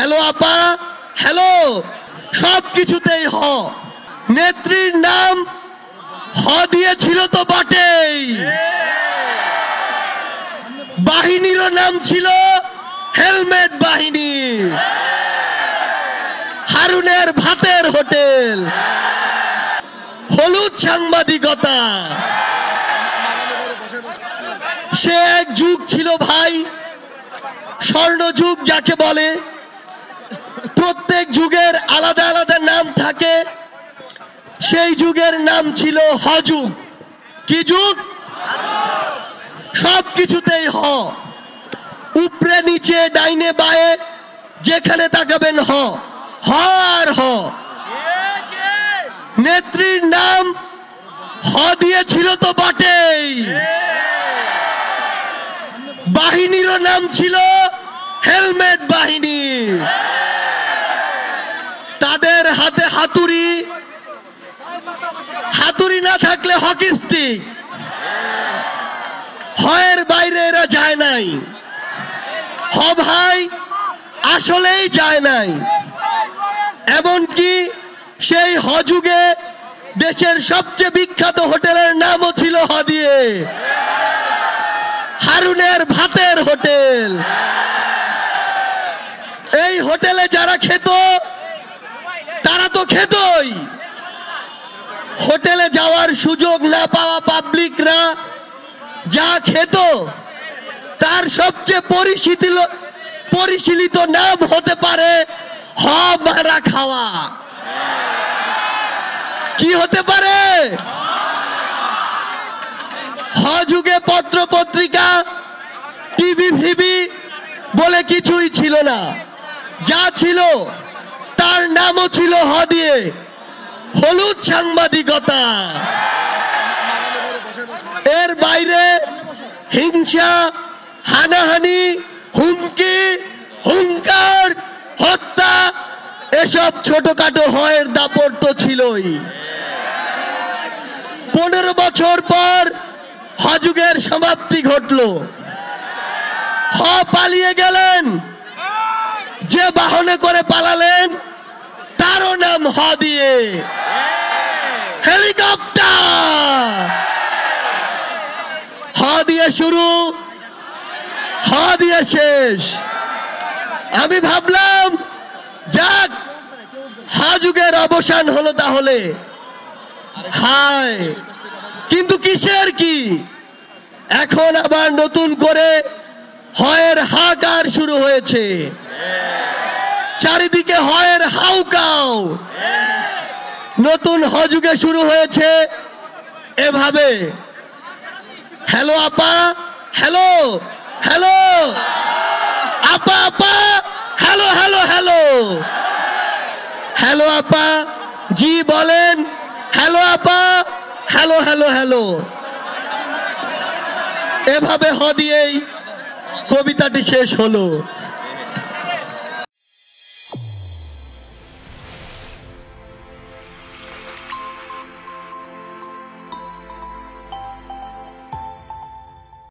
Hello আপা, hello, সব কিছুতেই হ। নেত্রীর নাম হ দিয়েছিল তো বটেই, বাহিনীরও নাম ছিল হেলমেট বাহিনী। হারুনের ভাতের হোটেল, হলুদ সাংবাদিকতা। সে এক যুগ ছিল ভাই, স্বর্ণযুগ যাকে বলে। প্রত্যেক যুগের আলাদা আলাদা নাম থাকে। সেই যুগের নাম ছিল হযুগ। কি যুগ? সব কিছুতেই হ, উপরে নিচে ডাইনে বায়ে যেখানে তাকাবেন হ, হ আর হ। নেত্রীর নাম হ দিয়েছিল তো বটেই, বাহিনীরও নাম ছিল হেলমেট বাহিনী। তাদের হাতে হাতুড়ি, হাতুড়ি না থাকলে হকি স্টিক। হয়ের বাইরে এরা যায় নাই। হ ভাই আসলেই যায় নাই। এমনকি সেই হযুগে দেশের সবচেয়ে বিখ্যাত হোটেলের নামও ছিল হ দিয়ে, হারুনের ভাতের হোটেল। এই হোটেলে যারা খেত তারা তো খেতই। হোটেলে যাওয়ার সুযোগ না পাওয়া পাবলিকরা যা খেত তার সবচেয়ে পরিশীলিত নাম হতে পারে হ মারা খাওয়া। কি হতে পারে? হ যুগে পত্র পত্রিকা, টিভি ফিভি বলে কিছুই ছিল না। যা ছিল তার নামও ছিল হ দিয়ে, হলুদ সাংবাদিকতা। এর বাইরে হিংসা, হানাহানি, হুমকি, হুঙ্কার, হত্যা, এসব ছোটখাটো হয়ের দাপট তো ছিলই। 15 বছর পর হযুগের সমাপ্তি ঘটলো। হ পালিয়ে গেলেন, যে বাহনে করে পালালেন তারও নাম হ দিয়ে, হেলিকপ্টার। হ দিয়ে শুরু, হ দিয়ে শেষ। আমি ভাবলাম যাক, হযুগের অবসান হলো তাহলে। হায়, কিন্তু কিসের কি? এখন আবার নতুন করে হয়ের হাহাকার শুরু হয়েছে। চারিদিকে হয়ের হাউকাও। নতুন হযুগে শুরু হয়েছে এভাবে, হ্যালো আপা, হ্যালো, হ্যালো আপা, আপা, হ্যালো, হ্যালো, হ্যালো, হ্যালো আপা, জি বলেন, হ্যালো আপা, হ্যালো, হ্যালো, হ্যালো। এভাবে হ দিয়েই কবিতাটি শেষ হলো।